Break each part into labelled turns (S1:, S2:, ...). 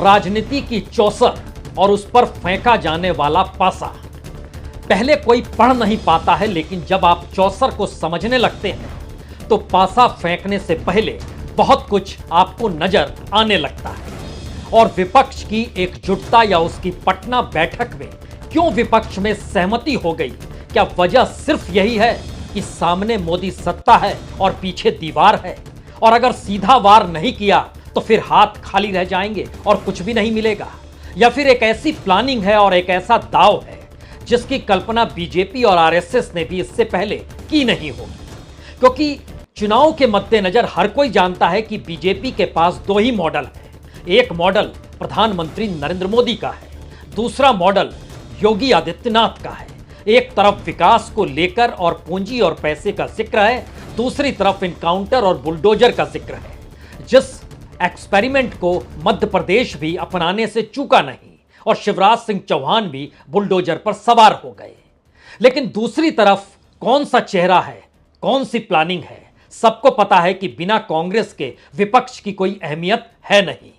S1: राजनीति की चौसर और उस पर फेंका जाने वाला पासा। पहले कोई पढ़ नहीं पाता है, लेकिन जब आप चौसर को समझने लगते हैं तो पासा फेंकने से पहले बहुत कुछ आपको नजर आने लगता है। और विपक्ष की एकजुटता या उसकी पटना बैठक में क्यों विपक्ष में सहमति हो गई? क्या वजह सिर्फ यही है कि सामने मोदी सत्ता है और पीछे दीवार है, और अगर सीधा वार नहीं किया तो फिर हाथ खाली रह जाएंगे और कुछ भी नहीं मिलेगा? या फिर एक ऐसी प्लानिंग है और एक ऐसा दाव है जिसकी कल्पना बीजेपी और आरएसएस ने भी इससे पहले की नहीं होगी? क्योंकि चुनाव के मद्देनजर हर कोई जानता है कि बीजेपी के पास दो ही मॉडल है। एक मॉडल प्रधानमंत्री नरेंद्र मोदी का है, दूसरा मॉडल योगी आदित्यनाथ का है। एक तरफ विकास को लेकर और पूंजी और पैसे का जिक्र है, दूसरी तरफ इनकाउंटर और बुलडोजर का जिक्र है। जिस एक्सपेरिमेंट को मध्य प्रदेश भी अपनाने से चूका नहीं और शिवराज सिंह चौहान भी बुलडोजर पर सवार हो गए। लेकिन दूसरी तरफ कौन सा चेहरा है, कौन सी प्लानिंग है? सबको पता है कि बिना कांग्रेस के विपक्ष की कोई अहमियत है नहीं।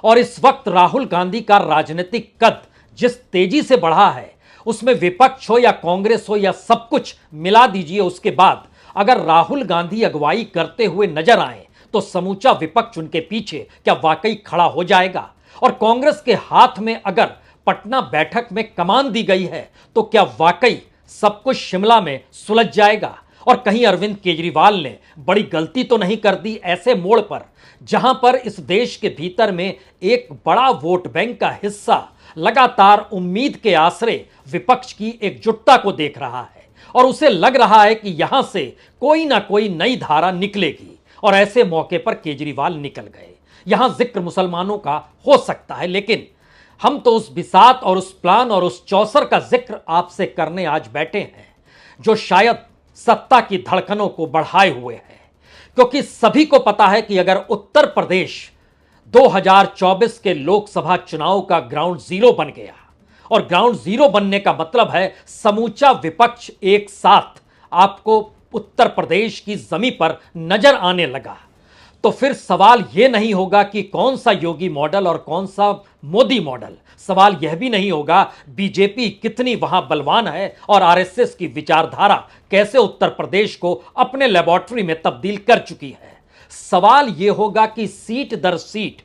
S1: और इस वक्त राहुल गांधी का राजनीतिक कद जिस तेजी से बढ़ा है, उसमें विपक्ष हो या कांग्रेस हो या सब कुछ मिला दीजिए, उसके बाद अगर राहुल गांधी अगुवाई करते हुए नजर आए तो समूचा विपक्ष उनके पीछे क्या वाकई खड़ा हो जाएगा? और कांग्रेस के हाथ में अगर पटना बैठक में कमान दी गई है तो क्या वाकई सब कुछ शिमला में सुलझ जाएगा? और कहीं अरविंद केजरीवाल ने बड़ी गलती तो नहीं कर दी ऐसे मोड़ पर जहां पर इस देश के भीतर में एक बड़ा वोट बैंक का हिस्सा लगातार उम्मीद के आसरे विपक्ष की एकजुटता को देख रहा है और उसे लग रहा है कि यहां से कोई ना कोई नई धारा निकलेगी, और ऐसे मौके पर केजरीवाल निकल गए। यहां जिक्र मुसलमानों का हो सकता है, लेकिन हम तो उस बिसात और उस प्लान और उस चौसर का जिक्र आपसे करने आज बैठे हैं जो शायद सत्ता की धड़कनों को बढ़ाए हुए है। क्योंकि सभी को पता है कि अगर उत्तर प्रदेश 2024 के लोकसभा चुनाव का ग्राउंड जीरो बन गया, और ग्राउंड जीरो बनने का मतलब है समूचा विपक्ष एक साथ आपको उत्तर प्रदेश की जमीन पर नजर आने लगा, तो फिर सवाल यह नहीं होगा कि कौन सा योगी मॉडल और कौन सा मोदी मॉडल। सवाल यह भी नहीं होगा बीजेपी कितनी वहां बलवान है और आरएसएस की विचारधारा कैसे उत्तर प्रदेश को अपने लेबोरेटरी में तब्दील कर चुकी है। सवाल यह होगा कि सीट दर सीट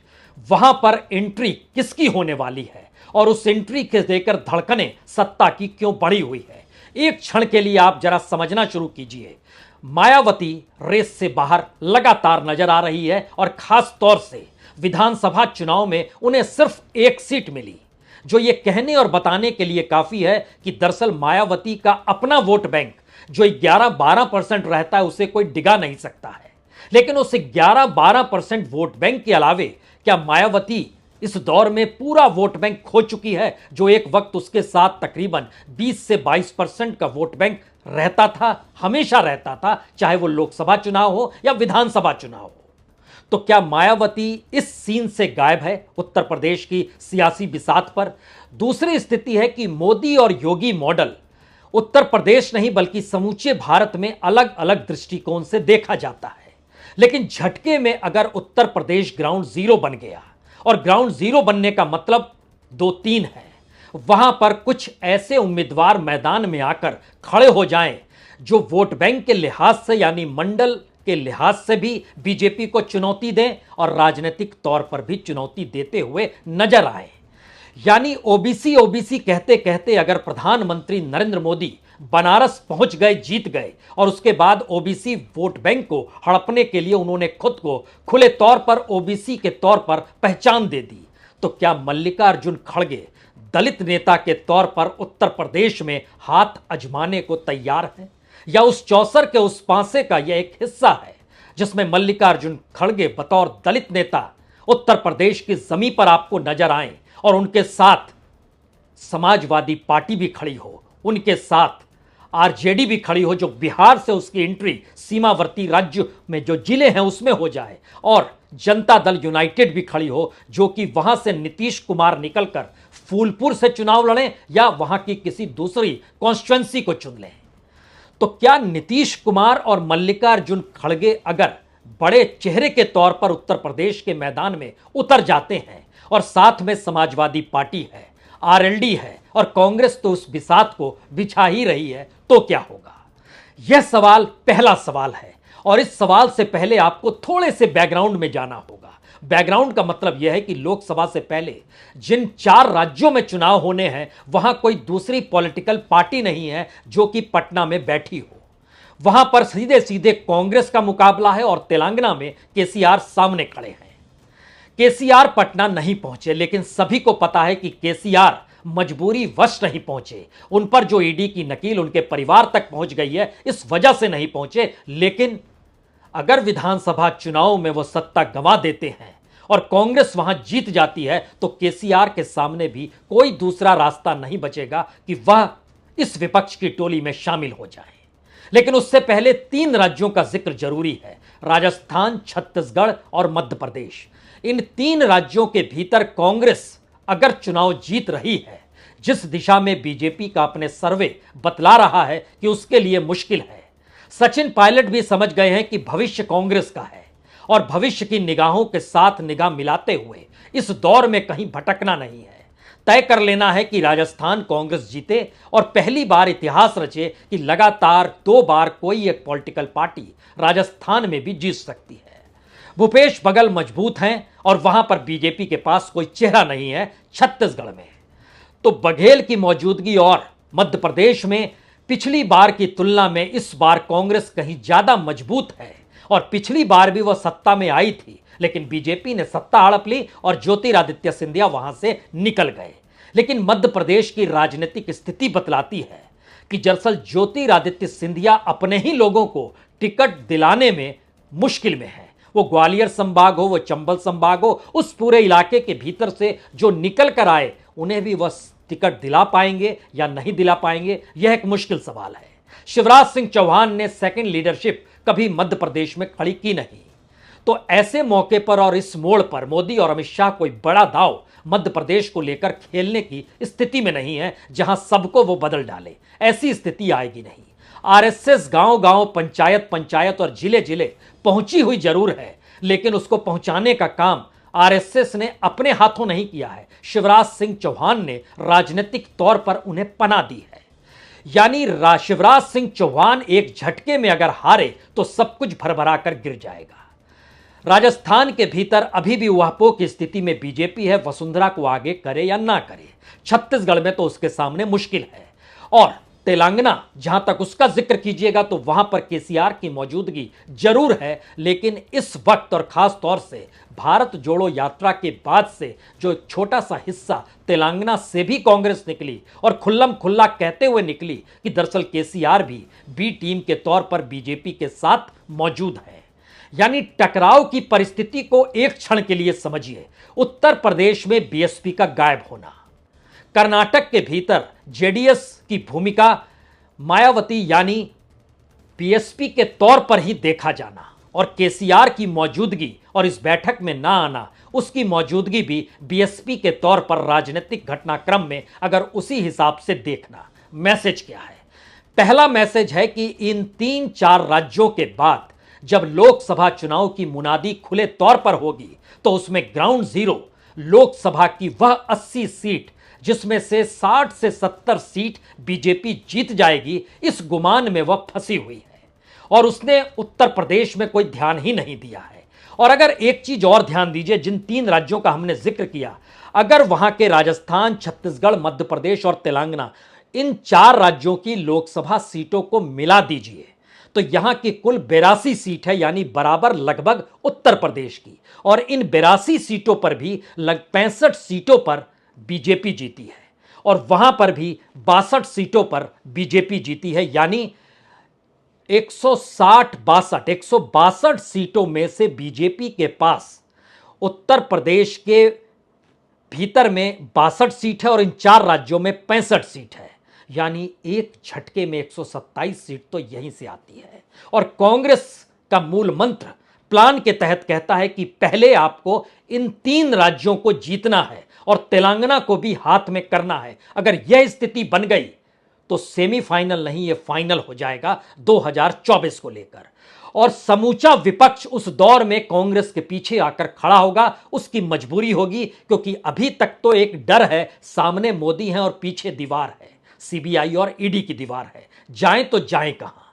S1: वहां पर एंट्री किसकी होने वाली है और उस एंट्री के देकर धड़कनें सत्ता की क्यों बढ़ी हुई है। एक क्षण के लिए आप जरा समझना शुरू कीजिए। मायावती रेस से बाहर लगातार नजर आ रही है और खास तौर से विधानसभा चुनाव में उन्हें सिर्फ एक सीट मिली, जो ये कहने और बताने के लिए काफी है कि दरअसल मायावती का अपना वोट बैंक जो 11-12% रहता है उसे कोई डिगा नहीं सकता है। लेकिन उस 11-12% वोट बैंक के अलावे क्या मायावती इस दौर में पूरा वोट बैंक खो चुकी है, जो एक वक्त उसके साथ तकरीबन 20 से 22% का वोट बैंक रहता था, हमेशा रहता था, चाहे वो लोकसभा चुनाव हो या विधानसभा चुनाव हो। तो क्या मायावती इस सीन से गायब है उत्तर प्रदेश की सियासी बिसात पर? दूसरी स्थिति है कि मोदी और योगी मॉडल उत्तर प्रदेश नहीं बल्कि समूचे भारत में अलग अलग दृष्टिकोण से देखा जाता है। लेकिन झटके में अगर उत्तर प्रदेश ग्राउंड जीरो बन गया, और ग्राउंड जीरो बनने का मतलब 2-3 है, वहां पर कुछ ऐसे उम्मीदवार मैदान में आकर खड़े हो जाएं जो वोट बैंक के लिहाज से यानी मंडल के लिहाज से भी बीजेपी को चुनौती दें और राजनीतिक तौर पर भी चुनौती देते हुए नजर आए। यानी ओबीसी कहते कहते अगर प्रधानमंत्री नरेंद्र मोदी बनारस पहुंच गए, जीत गए, और उसके बाद ओबीसी वोट बैंक को हड़पने के लिए उन्होंने खुद को खुले तौर पर ओबीसी के तौर पर पहचान दे दी, तो क्या मल्लिकार्जुन खड़गे दलित नेता के तौर पर उत्तर प्रदेश में हाथ आजमाने को तैयार हैं? या उस चौसर के उस पांसे का यह एक हिस्सा है जिसमें मल्लिकार्जुन खड़गे बतौर दलित नेता उत्तर प्रदेश की जमीन पर आपको नजर आए और उनके साथ समाजवादी पार्टी भी खड़ी हो, उनके साथ आरजेडी भी खड़ी हो, जो बिहार से उसकी एंट्री सीमावर्ती राज्य में जो जिले हैं उसमें हो जाए, और जनता दल यूनाइटेड भी खड़ी हो जो कि वहां से नीतीश कुमार निकलकर फूलपुर से चुनाव लड़ें या वहां की किसी दूसरी कॉन्स्टिट्यूएंसी को चुन लें। तो क्या नीतीश कुमार और मल्लिकार्जुन खड़गे अगर बड़े चेहरे के तौर पर उत्तर प्रदेश के मैदान में उतर जाते हैं और साथ में समाजवादी पार्टी है, आरएलडी है और कांग्रेस तो उस बिसात को बिछा ही रही है, तो क्या होगा? यह सवाल पहला सवाल है और इस सवाल से पहले आपको थोड़े से बैकग्राउंड में जाना होगा। बैकग्राउंड का मतलब यह है कि लोकसभा से पहले जिन 4 राज्यों में चुनाव होने हैं वहां कोई दूसरी पॉलिटिकल पार्टी नहीं है जो कि पटना में बैठी हो। वहां पर सीधे सीधे कांग्रेस का मुकाबला है और तेलंगाना में केसीआर सामने खड़े हैं। केसीआर पटना नहीं पहुंचे, लेकिन सभी को पता है कि केसीआर मजबूरी वश नहीं पहुंचे। उन पर जो ईडी की नकील उनके परिवार तक पहुंच गई है, इस वजह से नहीं पहुंचे। लेकिन अगर विधानसभा चुनाव में वो सत्ता गंवा देते हैं और कांग्रेस वहां जीत जाती है तो केसीआर के सामने भी कोई दूसरा रास्ता नहीं बचेगा कि वह इस विपक्ष की टोली में शामिल हो जाए। लेकिन उससे पहले 3 राज्यों का जिक्र जरूरी है, राजस्थान, छत्तीसगढ़ और मध्य प्रदेश। इन 3 राज्यों के भीतर कांग्रेस अगर चुनाव जीत रही है, जिस दिशा में बीजेपी का अपने सर्वे बतला रहा है कि उसके लिए मुश्किल है। सचिन पायलट भी समझ गए हैं कि भविष्य कांग्रेस का है और भविष्य की निगाहों के साथ निगाह मिलाते हुए इस दौर में कहीं भटकना नहीं है। तय कर लेना है कि राजस्थान कांग्रेस जीते और पहली बार इतिहास रचे कि लगातार 2 बार कोई एक पॉलिटिकल पार्टी राजस्थान में भी जीत सकती है। भूपेश बघेल मजबूत हैं और वहां पर बीजेपी के पास कोई चेहरा नहीं है। छत्तीसगढ़ में तो बघेल की मौजूदगी और मध्य प्रदेश में पिछली बार की तुलना में इस बार कांग्रेस कहीं ज्यादा मजबूत है और पिछली बार भी वह सत्ता में आई थी, लेकिन बीजेपी ने सत्ता हड़प ली और ज्योतिरादित्य सिंधिया वहां से निकल गए। लेकिन मध्य प्रदेश की राजनीतिक स्थिति बतलाती है कि दरअसल ज्योतिरादित्य सिंधिया अपने ही लोगों को टिकट दिलाने में मुश्किल में है। वो ग्वालियर संभाग हो, वो चंबल संभाग हो, उस पूरे इलाके के भीतर से जो निकल कर आए उन्हें भी वह टिकट दिला पाएंगे या नहीं दिला पाएंगे, यह एक मुश्किल सवाल है। शिवराज सिंह चौहान ने सेकंड लीडरशिप कभी मध्य प्रदेश में खड़ी की नहीं, तो ऐसे मौके पर और इस मोड़ पर मोदी और अमित शाह कोई बड़ा दांव मध्य प्रदेश को लेकर खेलने की स्थिति में नहीं है जहां सबको वो बदल डाले। ऐसी स्थिति आएगी नहीं। आरएसएस गांव-गांव, पंचायत और जिले-जिले पहुंची हुई जरूर है, लेकिन उसको पहुंचाने का काम आरएसएस ने अपने हाथों नहीं किया है। शिवराज सिंह चौहान ने राजनीतिक तौर पर उन्हें पनाह दी है। यानी शिवराज सिंह चौहान एक झटके में अगर हारे तो सब कुछ भरभरा कर गिर जाएगा। राजस्थान के भीतर अभी भी उहापोह की स्थिति में बीजेपी है, वसुंधरा को आगे करे या ना करे। छत्तीसगढ़ में तो उसके सामने मुश्किल है और तेलंगाना जहां तक उसका जिक्र कीजिएगा तो वहां पर केसीआर की मौजूदगी जरूर है। लेकिन इस वक्त और खास तौर से भारत जोड़ो यात्रा के बाद से जो एक छोटा सा हिस्सा तेलंगाना से भी कांग्रेस निकली और खुल्लम खुल्ला कहते हुए निकली कि दरअसल केसीआर भी बी टीम के तौर पर बीजेपी के साथ मौजूद है। यानी टकराव की परिस्थिति को एक क्षण के लिए समझिए। उत्तर प्रदेश में बीएसपी का गायब होना, कर्नाटक के भीतर जेडीएस की भूमिका मायावती यानी बीएसपी के तौर पर ही देखा जाना और केसीआर की मौजूदगी और इस बैठक में ना आना, उसकी मौजूदगी भी बीएसपी के तौर पर राजनीतिक घटनाक्रम में अगर उसी हिसाब से देखना। मैसेज क्या है? पहला मैसेज है कि इन 3-4 राज्यों के बाद जब लोकसभा चुनाव की मुनादी खुले तौर पर होगी तो उसमें ग्राउंड जीरो लोकसभा की वह 80 सीट जिसमें से 60 से 70 सीट बीजेपी जीत जाएगी, इस गुमान में वह फंसी हुई है और उसने उत्तर प्रदेश में कोई ध्यान ही नहीं दिया है। और अगर एक चीज और ध्यान दीजिए, जिन 3 राज्यों का हमने जिक्र किया, अगर वहां के राजस्थान, छत्तीसगढ़, मध्य प्रदेश और तेलंगाना, इन 4 राज्यों की लोकसभा सीटों को मिला दीजिए तो यहां की कुल 82 सीट है, यानी बराबर लगभग उत्तर प्रदेश की। और इन 82 सीटों पर भी 65 सीटों पर बीजेपी जीती है और वहां पर भी 62 सीटों पर बीजेपी जीती है। यानी 162 सीटों में से बीजेपी के पास उत्तर प्रदेश के भीतर में 62 सीट है और इन 4 राज्यों में 65 सीट है। यानी एक झटके में 127 सीट तो यहीं से आती है। और कांग्रेस का मूल मंत्र प्लान के तहत कहता है कि पहले आपको इन 3 राज्यों को जीतना है और तेलंगाना को भी हाथ में करना है। अगर यह स्थिति बन गई तो सेमीफाइनल नहीं, यह फाइनल हो जाएगा 2024 को लेकर। और समूचा विपक्ष उस दौर में कांग्रेस के पीछे आकर खड़ा होगा। उसकी मजबूरी होगी, क्योंकि अभी तक तो एक डर है, सामने मोदी हैं और पीछे दीवार है, सीबीआई और ईडी की दीवार है। जाएं तो जाएं कहां।